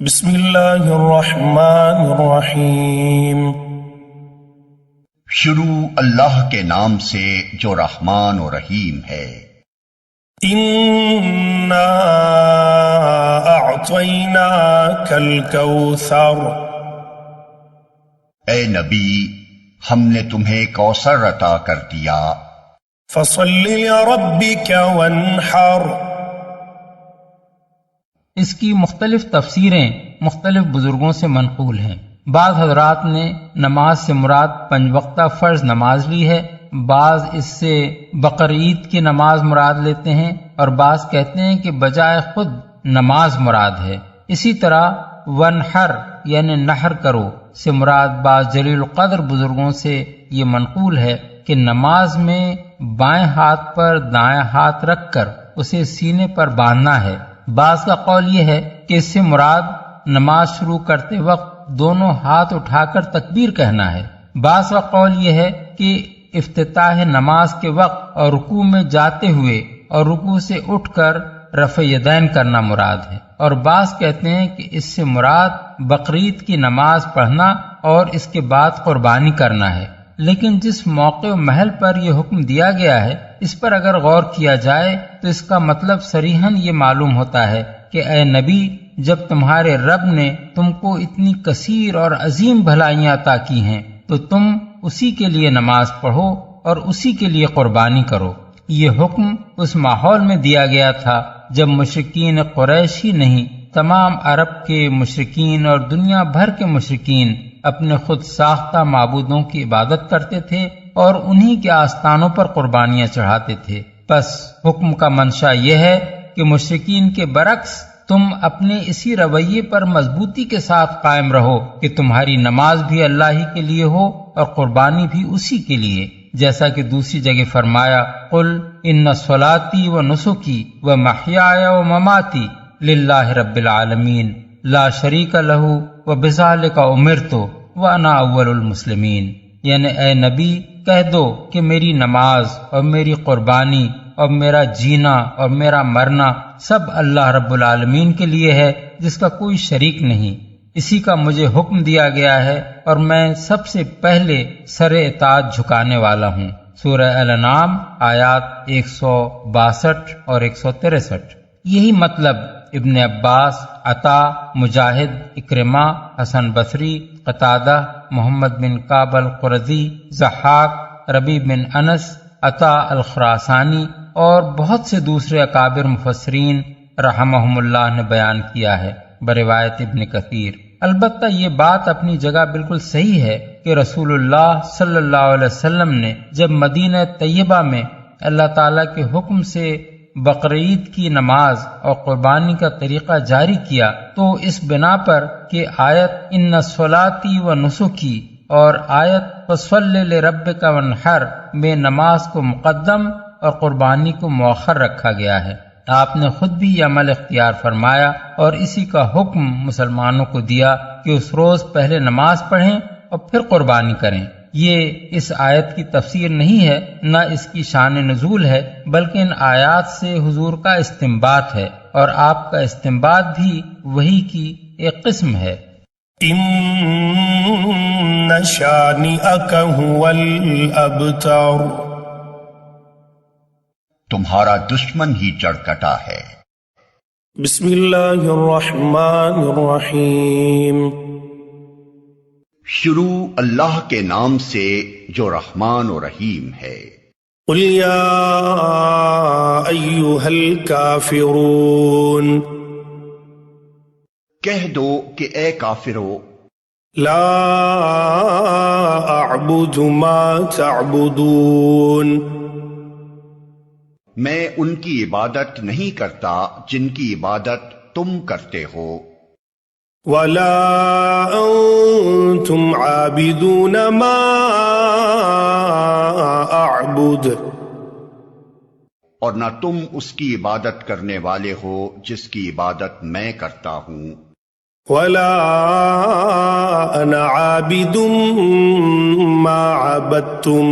بسم اللہ الرحمن الرحیم۔ شروع اللہ کے نام سے جو رحمان و رحیم ہے۔ انا اعطیناک الکوثر، اے نبی ہم نے تمہیں کوثر عطا کر دیا، فصل لربک وانحر۔ اس کی مختلف تفسیریں مختلف بزرگوں سے منقول ہیں۔ بعض حضرات نے نماز سے مراد 5 وقتہ فرض نماز لی ہے، بعض اس سے بقرعید کی نماز مراد لیتے ہیں، اور بعض کہتے ہیں کہ بجائے خود نماز مراد ہے۔ اسی طرح ونحر یعنی نحر کرو سے مراد بعض جلیل القدر بزرگوں سے یہ منقول ہے کہ نماز میں بائیں ہاتھ پر دائیں ہاتھ رکھ کر اسے سینے پر باندھنا ہے۔ بعض کا قول یہ ہے کہ اس سے مراد نماز شروع کرتے وقت دونوں ہاتھ اٹھا کر تکبیر کہنا ہے۔ بعض کا قول یہ ہے کہ افتتاح نماز کے وقت اور رکوع میں جاتے ہوئے اور رکوع سے اٹھ کر رفع یدین کرنا مراد ہے، اور بعض کہتے ہیں کہ اس سے مراد بقرعید کی نماز پڑھنا اور اس کے بعد قربانی کرنا ہے۔ لیکن جس موقع و محل پر یہ حکم دیا گیا ہے اس پر اگر غور کیا جائے تو اس کا مطلب صریحاً یہ معلوم ہوتا ہے کہ اے نبی، جب تمہارے رب نے تم کو اتنی کثیر اور عظیم بھلائیاں عطا کی ہیں تو تم اسی کے لیے نماز پڑھو اور اسی کے لیے قربانی کرو۔ یہ حکم اس ماحول میں دیا گیا تھا جب مشرکین قریش ہی نہیں، تمام عرب کے مشرکین اور دنیا بھر کے مشرکین اپنے خود ساختہ معبودوں کی عبادت کرتے تھے اور انہی کے آستانوں پر قربانیاں چڑھاتے تھے۔ بس حکم کا منشا یہ ہے کہ مشرکین کے برعکس تم اپنے اسی رویے پر مضبوطی کے ساتھ قائم رہو کہ تمہاری نماز بھی اللہ ہی کے لیے ہو اور قربانی بھی اسی کے لیے، جیسا کہ دوسری جگہ فرمایا قل ان صلاتی و نسکی و محیای و مماتی للہ رب العالمین لا شریک لہ و بذالک امرت وانا اول المسلمین، یعنی اے نبی کہہ دو کہ میری نماز اور میری قربانی اور میرا جینا اور میرا مرنا سب اللہ رب العالمین کے لیے ہے جس کا کوئی شریک نہیں، اسی کا مجھے حکم دیا گیا ہے اور میں سب سے پہلے سر اطاعت جھکانے والا ہوں۔ سورہ الانعام آیات 162 اور 163۔ یہی مطلب ابن عباس، عطا، مجاہد، اکرمہ، حسن بصری، قتادہ، محمد بن کعب القرظی، ضحاک، ربیع بن انس، عطا الخراسانی اور بہت سے دوسرے اکابر مفسرین رحمہم اللہ نے بیان کیا ہے بروایت ابن کثیر۔ البتہ یہ بات اپنی جگہ بالکل صحیح ہے کہ رسول اللہ صلی اللہ علیہ وسلم نے جب مدینہ طیبہ میں اللہ تعالیٰ کے حکم سے بقرعید کی نماز اور قربانی کا طریقہ جاری کیا تو اس بنا پر کہ آیت ان صلاتی و نسکی اور آیت فصلی لربک وانحر میں نماز کو مقدم اور قربانی کو مؤخر رکھا گیا ہے۔ آپ نے خود بھی یہ عمل اختیار فرمایا اور اسی کا حکم مسلمانوں کو دیا کہ اس روز پہلے نماز پڑھیں اور پھر قربانی کریں۔ یہ اس آیت کی تفسیر نہیں ہے، نہ اس کی شان نزول ہے، بلکہ ان آیات سے حضور کا استنباط ہے، اور آپ کا استنباط بھی وحی کی ایک قسم ہے۔ ان شانئک هو الابتر، تمہارا دشمن ہی جڑ کٹا ہے۔ بسم اللہ الرحمن الرحیم۔ شروع اللہ کے نام سے جو رحمان و رحیم ہے۔ قل یا ایہا الکافرون، کہہ دو کہ اے کافرو، لا اعبد ما تعبدون، میں ان کی عبادت نہیں کرتا جن کی عبادت تم کرتے ہو، ولا انتم عابدون ما اعبد، اور نہ تم اس کی عبادت کرنے والے ہو جس کی عبادت میں کرتا ہوں، ولا انا عابد ما عبدتم،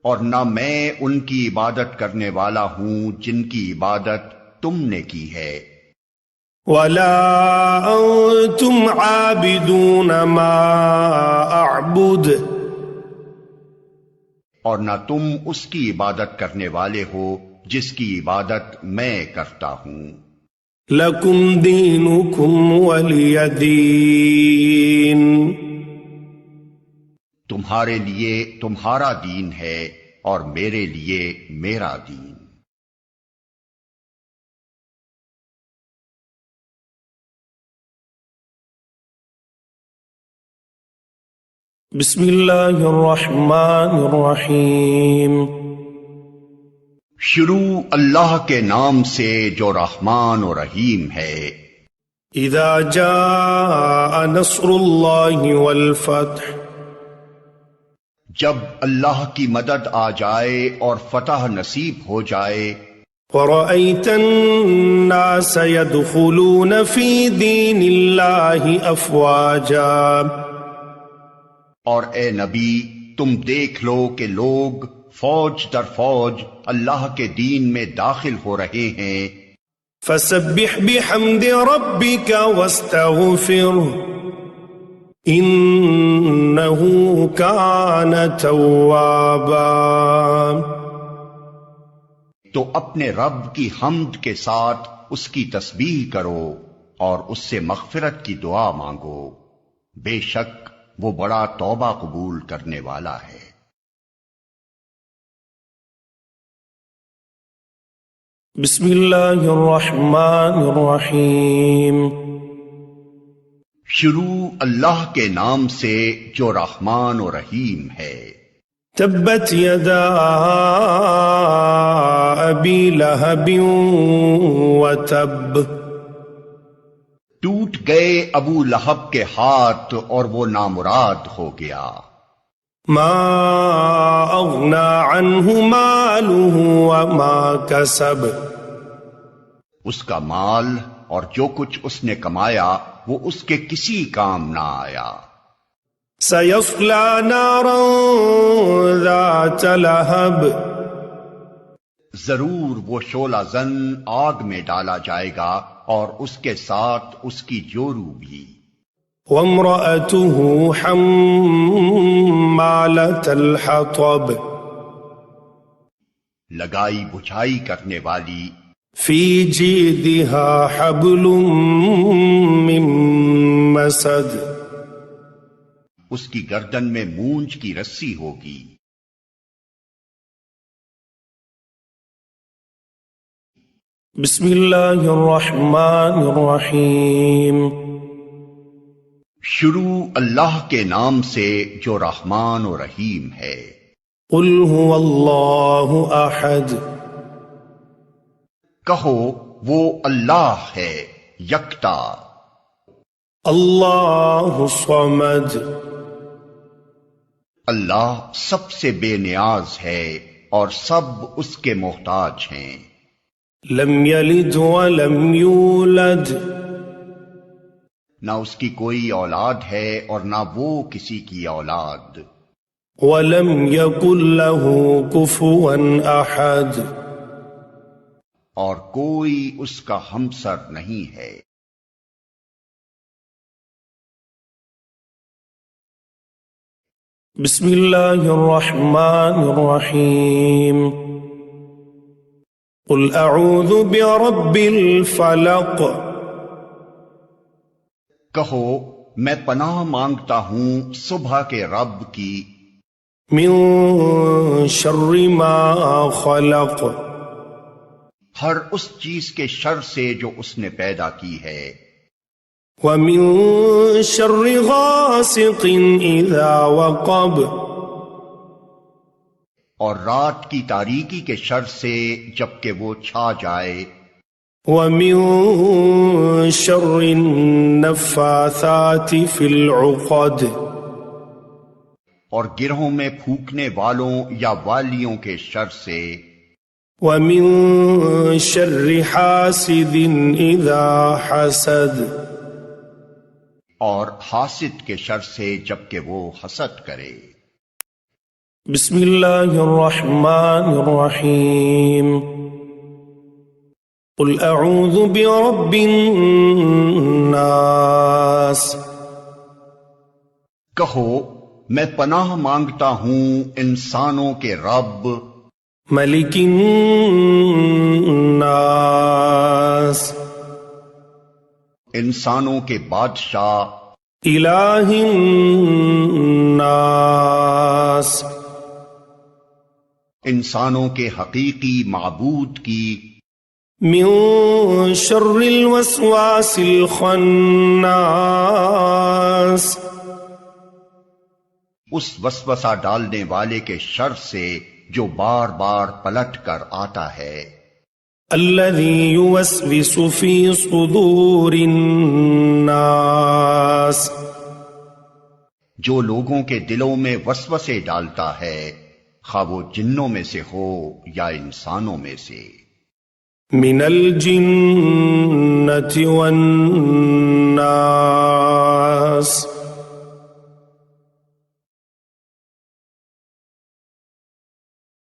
اور نہ میں ان کی عبادت کرنے والا ہوں جن کی عبادت تم نے کی ہے، ولا أنتم عابدون ما أعبد اور نہ تم اس کی عبادت کرنے والے ہو جس کی عبادت میں کرتا ہوں۔ لكم دينكم ولي دين تمہارے لیے تمہارا دین ہے اور میرے لیے میرا دین۔ بسم اللہ الرحمن الرحیم۔ شروع اللہ کے نام سے جو رحمان و رحیم ہے۔ اذا جاء نصر اللہ والفتح جب اللہ کی مدد آ جائے اور فتح نصیب ہو جائے۔ ورأيت الناس يدخلون في دين الله أفواجا اور اے نبی تم دیکھ لو کہ لوگ فوج در فوج اللہ کے دین میں داخل ہو رہے ہیں۔ فسبح بحمد ربك واستغفره إنه كان توابا تو اپنے رب کی حمد کے ساتھ اس کی تسبیح کرو اور اس سے مغفرت کی دعا مانگو، بے شک وہ بڑا توبہ قبول کرنے والا ہے۔ بسم اللہ الرحمن الرحیم۔ شروع اللہ کے نام سے جو رحمان و رحیم ہے۔ تبت یدا ابی لہب وتب ٹوٹ گئے ابو لہب کے ہاتھ اور وہ نامراد ہو گیا۔ ما اغنى عنہ مالہ وما کسب اس کا مال اور جو کچھ اس نے کمایا وہ اس کے کسی کام نہ آیا۔ سیصلی نارا ذات لہب ضرور وہ شعلہ زن آگ میں ڈالا جائے گا اور اس کے ساتھ اس کی جورو بھی۔ وامرأته حمالة الحطب لگائی بجھائی کرنے والی، فی جیدها حبل من مسد اس کی گردن میں مونج کی رسی ہوگی۔ بسم اللہ الرحمن الرحیم۔ شروع اللہ کے نام سے جو رحمان و رحیم ہے۔ قل هو اللہ احد کہو وہ اللہ ہے یکتا۔ اللہ الصمد اللہ سب سے بے نیاز ہے اور سب اس کے محتاج ہیں۔ لم یلد ولم یولد نہ اس کی کوئی اولاد ہے اور نہ وہ کسی کی اولاد۔ ولم یکن له کفوا احد اور کوئی اس کا ہمسر نہیں ہے۔ بسم اللہ الرحمن الرحیم۔ قل اعوذ برب الفلق کہو میں پناہ مانگتا ہوں صبح کے رب کی، من شر ما خلق ہر اس چیز کے شر سے جو اس نے پیدا کی ہے، ومن شر غاسق اذا وقب اور رات کی تاریکی کے شر سے جبکہ وہ چھا جائے، ومن شر النفاثات في العقد اور گرہوں میں پھونکنے والوں یا والیوں کے شر سے، ومن شر حاسد اذا حسد اور حاسد کے شر سے جبکہ وہ حسد کرے۔ بسم اللہ الرحمن الرحیم۔ قل اعوذ برب الناس کہو میں پناہ مانگتا ہوں انسانوں کے رب، ملک الناس، انسانوں کے بادشاہ، الہ الناس، انسانوں کے حقیقی معبود کی، من شر الوسواس الخناس، اس وسوسہ ڈالنے والے کے شر سے جو بار بار پلٹ کر آتا ہے، الذي يوسوس في صدور الناس، جو لوگوں کے دلوں میں وسوسے ڈالتا ہے، خواہ وہ جنوں میں سے ہو یا انسانوں میں سے، من الجنة والناس،